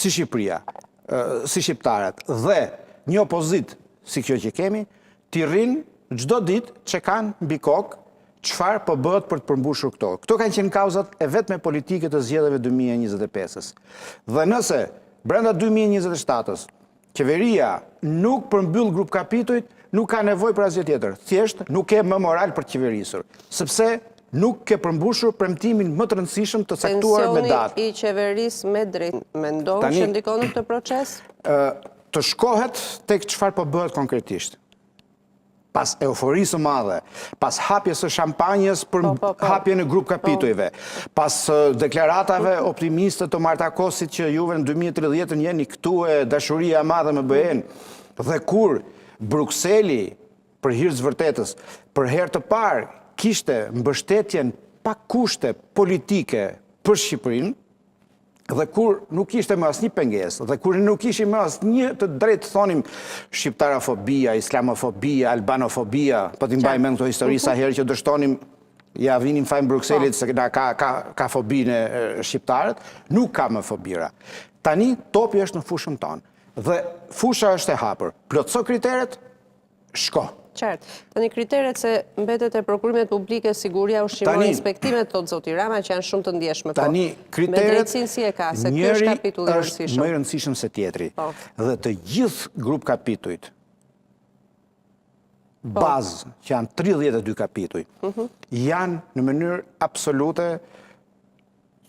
si Shqipëria, si shqiptarët, dhe një opozit si kjo që kemi, t'i rrinë çdo ditë që kanë mbi kokë çfarë po bëhet për të përmbushur këto. Këto kanë qenë kauzat e vetme politike të zgjedhjeve 2025-s. Dhe nëse brenda 2027-s qeveria nuk përmbyll grup kapitujt, nuk ka nevojë për asgjë tjetër. Thjesht nuk ke më moral për të qeverisur, sepse nuk ke përmbushur premtimin më të rëndësishëm të caktuar me datë. Pensioni i qeverisë me drejt, mendon që ndikon në këtë proces? Të shkohet tek çfarë po bëhet konkretisht. Pas euforisë madhe, pas hapjes së shampanjës për hapjen e grup kapitujve, pas deklaratave optimiste të Martakosit që juve në 2030 jeni këtu e dashuria madhe me BE-n, dhe kur Brukseli, për hir të vërtetës, për herë të parë kishte mbështetjen pa kushte politike për Shqipërinë, dhe kur nuk ishte më asnjë pengesë, dhe kur nuk ishte më asnjë të drejtë thonim shqiptarofobia, islamofobia, albanofobia, po t'i mbaj mend këto histori sa herë që dështonim ja vinim fajin Brukselit se ka fobinë shqiptarët, nuk ka më fobira. Tani topi është në fushën tonë, dhe fusha është e hapur. Plotso kriteret, shko. Qartë. Tani kriteret se mbetet e prokurimet publike, siguria ushqimore, inspektimet, thotë zoti Rama, që janë shumë të ndjeshme. Tani kriteret, me drejtësinë si e ka, se ky është kapitulli i rëndësishëm. Njëri është më i rëndësishëm se tjetri. Dhe të gjithë grup kapitujt, bazë, që janë 32 kapituj, janë në mënyrë absolute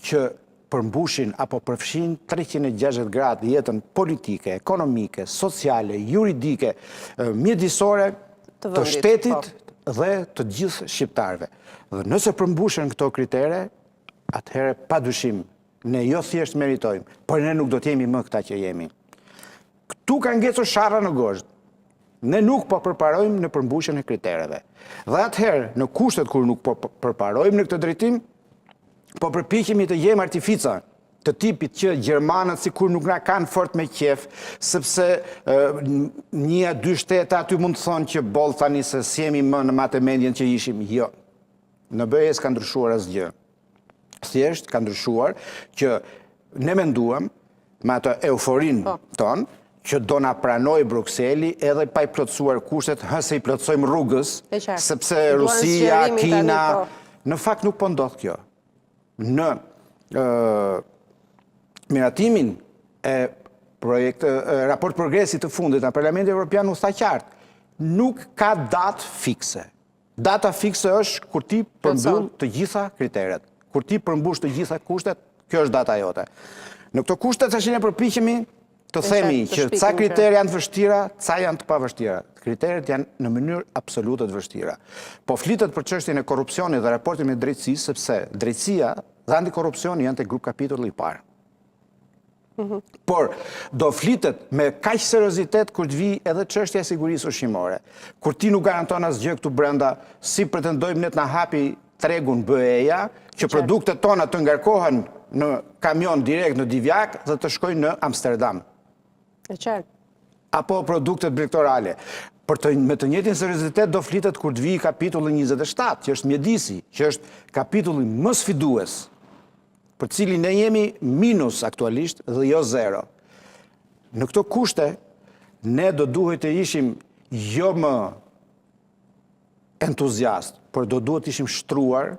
që përmbushin apo përfshin 360 gradë jetën politike, ekonomike, sociale, juridike, mjedisore, të shtetit dhe të gjithë shqiptarëve. Dhe nëse përmbushen këto kritere, atëherë padyshim ne jo thjesht meritojmë, por ne nuk do të jemi më këta që jemi. Këtu ka ngecur sharra në gozhd. Ne nuk po përparojmë në përmbushjen e kritereve. Dhe atëherë, në kushtet kur nuk po përparojmë në këtë drejtim, po përpiqemi të jemi artifica të tipit që Gjermanët sikur nuk na kanë fort me qef, sepse një dy shtete aty mund të thonë që boll tani se s'jemi më në matë mendjen që ishim. Jo. Në BE s'ka ndryshuar asgjë. Thjesht ka ndryshuar që ne menduam me atë euforinë tonë që do na pranoj Brukseli edhe pa i plotësuar kushtet, se i plotësojmë rrugës, sepse Rusia, Kina, në fakt nuk po ndodh kjo. Në miratimin e raport progresit të fundit në Parlamentin Evropian u tha qartë, nuk ka datë fikse. Data fikse është kur ti përmbyll të gjitha kriteret. Kur ti përmbush të gjitha kushtet, kjo është data jote. Në këto kushtet tash ne përpiqemi të themi që ca kriteret janë të vështira, ca janë të pavështira. Kriteret janë në mënyrë absolute të vështira. Po flitet për çështjen e korrupsionit dhe raportin me drejtësisë, sepse drejtësia dhe antikorrupsioni janë te grup kapitulli i parë. Por do flitet me kaq seriozitet kur të vi edhe çështja e sigurisë ushqimore. Kur ti nuk garanton asgjë këtu brenda, si pretendojmë ne të na hapi tregun BE-ja, që produktet tona të ngarkohen në kamion direkt në Divjak dhe të shkojnë në Amsterdam. E qartë. Apo produktet bregtorale. Me të njëjtin seriozitet do flitet kur të vi kapitulli 27, që është mjedisi, që është kapitulli më sfidues, për cilin ne jemi minus aktualisht dhe jo zero. Në këto kushte, ne do duhet të ishim jo më entuziast, por do duhet të ishim shtruar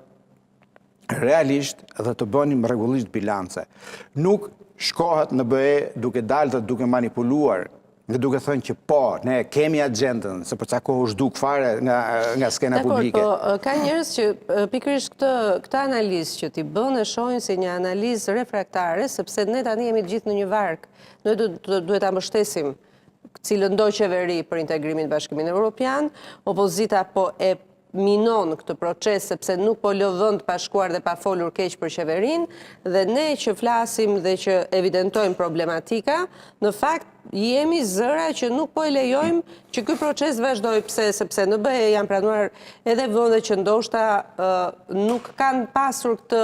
realisht dhe të bënim rregullisht bilance. Nuk shkohet në BE duke dalë dhe duke manipuluar, dhe duke thënë që po, ne kemi agendën, se për ca kohë u zhduk fare nga skena publike. Po, ka njerëz që pikërisht këtë analizë që ti bën e shohin si një analizë refraktare, sepse ne tani jemi gjithë në një varg. Ne duhet ta mbështesim cilën do qeveri për integrimin në Bashkimin Evropian, opozita po e minon këtë proces sepse nuk po lë vend pa shkuar dhe pa folur keq për qeverinë, dhe ne që flasim dhe që evidentojmë problematika, në fakt jemi zëra që nuk po e lejojmë që ky proces vazhdojë. Pse? Sepse në BE janë pranuar edhe vende që ndoshta nuk kanë pasur këtë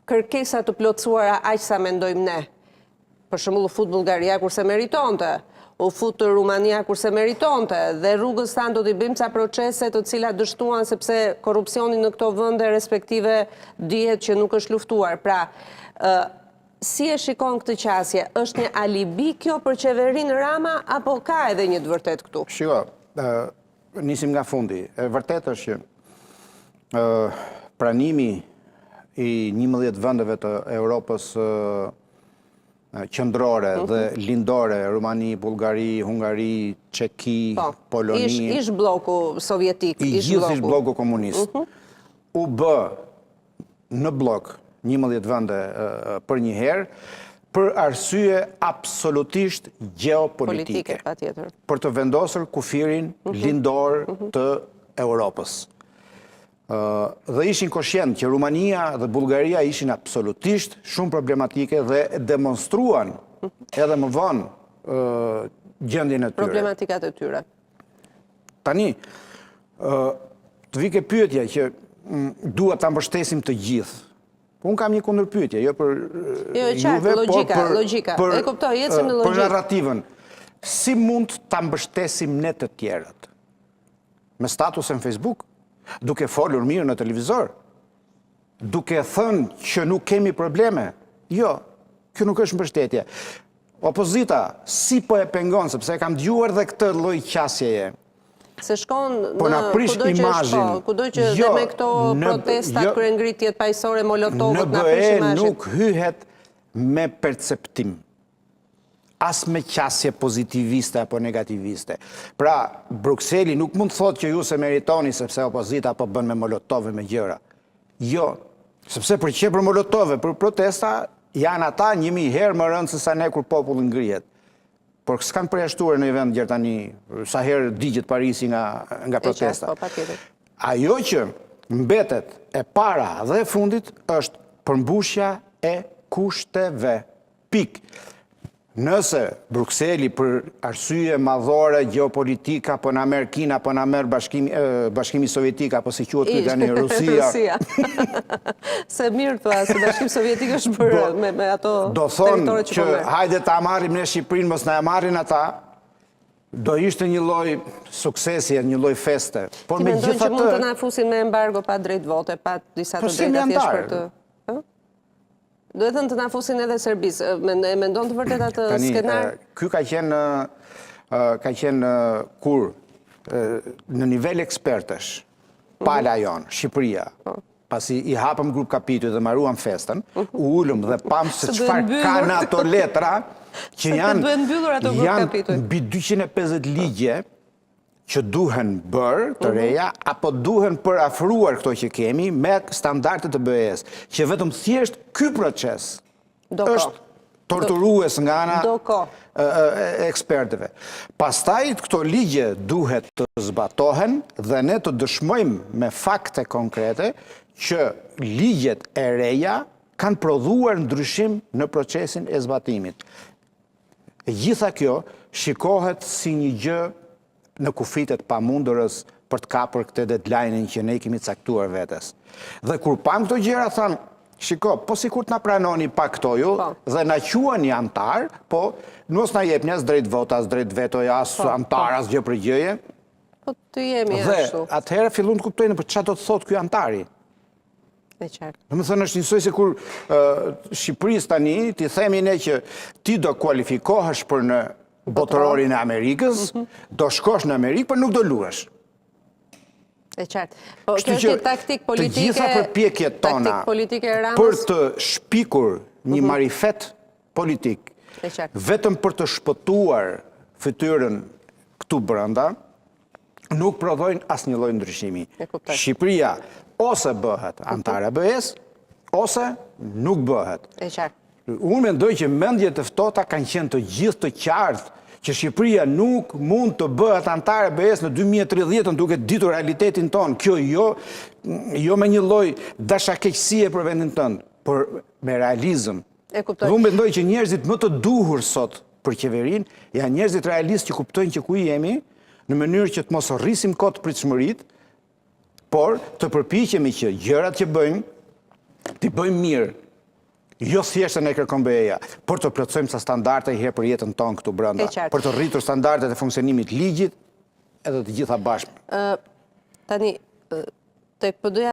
kërkesa të plotësuara aq sa mendojmë ne. Për shembull, u fut Bullgaria kurse meritonte, u fut Rumania kurse meritonte, dhe rrugës tanë do t'i bëjmë ca procese të cilat dështuan sepse korrupsioni në këto vende respektive dihet që nuk është luftuar. Pra, si e shikon këtë qasje? Është një alibi kjo për qeverinë Rama, apo ka edhe një të vërtet këtu? Shiko, nisim nga fundi. E vërtet është që pranimi i 11 vendeve të Europës qendrore dhe lindore, Rumani, Bullgari, Hungari, Çeki, Poloni, ish bloku sovjetik, i gjithë ish bloku komunist, u bë në blok 11 vende për një herë, për arsye absolutisht geopolitike, patjetër. për të vendosur kufirin lindor të Europës. Dhe ishin koshient që Rumania dhe Bullgaria ishin absolutisht shumë problematike dhe demonstruan edhe më vonë gjendjen e tyre. Problematikat e tyre. Tani, të vike pyetja që duhet ta mbështesim të gjithë. Unë kam një kundërpyetje, jo për juve, logjika. E kuptoj, ecim në logjikë. Për narrativën. Si mund ta mbështesim ne të tjerët? Me statusën Facebook? Duke folur mirë në televizor? Duke thënë që nuk kemi probleme? Jo, kjo nuk është mbështetje. Opozita, si po e pengon, sepse kam dëgjuar dhe këtë lloj qasjeje. Se shkon në kudo që dhe me këto protestat, kryengritjet paqësore, molotovët, na prish imazhin. Në BE nuk hyhet me perceptim. As me qasje pozitiviste apo negativiste. Pra, Brukseli nuk mund thot që ju se meritoni sepse opozita po bën me molotove me gjëra. Jo, sepse për që për molotove, për protesta, janë ata 1000 herë më rëndë se sa ne kur populli ngrihet. Por s'kan përjashtuar në vend gjërë tani, sa herë digjet Parisi nga protesta. Ajo që mbetet e para dhe e fundit është përmbushja e kushteve. Pik. Nëse Brukseli për arsye madhore, geopolitika, apo në merr Kina, apo në merr Bashkimi Sovjetik, apo si quhet ky tani Rusia. Se mirë thua, se Bashkimi Sovjetik është bërë me ato territore që po merr. Do thonë që hajde ta marrim ne Shqipërinë, mos na e marrin ata. Do ishte një lloj suksesi, një lloj feste. Por Ti mendon që mund të na fusin me embargo pa drejt vote, pa disa të drejta thjesht për të. Do e thënë të na fusin edhe Serbisë. E mendon të vërtet atë skenar? Ky ka qenë kur në nivel ekspertësh, pala jonë, Shqipëria, pasi i hapëm grup kapituj dhe maruam festën, u ullëm dhe pam se çfarë kanë ato letra, që janë mbi 250 ligje që duhen bërë të reja, apo duhen përafruar këto që kemi me standardet të BE-s, që vetëm thjesht ky proces është torturues nga ana ekspertëve. Pastaj këto ligje duhet të zbatohen dhe ne të dëshmojmë me fakte konkrete që ligjet e reja kanë prodhuar ndryshim në procesin e zbatimit. Gjitha kjo shikohet si një gjë në kufritet pamundërës për të kapur këtë deadline-in që ne kemi caktuar vetes. Dhe kur pam këto gjëra, thanë, shiko, po sikur të na pranoni pa këto ju, dhe na quani antar, po mos na jepni as drejt vota, as drejt vetoja, as antar, as gjë për gjëje. Po të jemi ashtu. Dhe atëherë fillon të kuptojnë për çfarë do të thotë ky antari. Me qartë. Domethënë është njësoj se kur Shqipërisë tani, ti themi ne që ti do kualifikohesh për në botërorin e Amerikës, do shkosh në Amerikë, për nuk do luash. E qartë. Po kjo është taktik politike, të gjitha përpjekjet tona për të shpikur një marifet politik, vetëm për të shpëtuar fytyrën këtu brenda, nuk prodhojnë asnjë lloj ndryshimi. Shqipëria ose bëhet antare BE-s, ose nuk bëhet. E qartë. Unë mendoj që mendjet e ftohta kanë qenë të gjithë të qartë që Shqipëria nuk mund të bëhet antare BE-s në 2030 duke ditur realitetin tonë. Kjo jo me një lloj dashakeqësie për vendin tënd, por me realizëm. Unë mendoj që njerëzit më të duhur sot për qeverinë janë njerëzit realistë që kuptojnë që ku jemi, në mënyrë që të mos rrisim kot pritshmëritë, por të përpiqemi që gjërat që bëjmë, t'i bëjmë mirë. Jo thjesht ne kërkon BE-ja, por të plotësojmë sa standarde i herë për jetën tonë këtu brenda, për të rritur standardet e funksionimit ligjit edhe të gjitha bashkë. Tani, tek PD-ja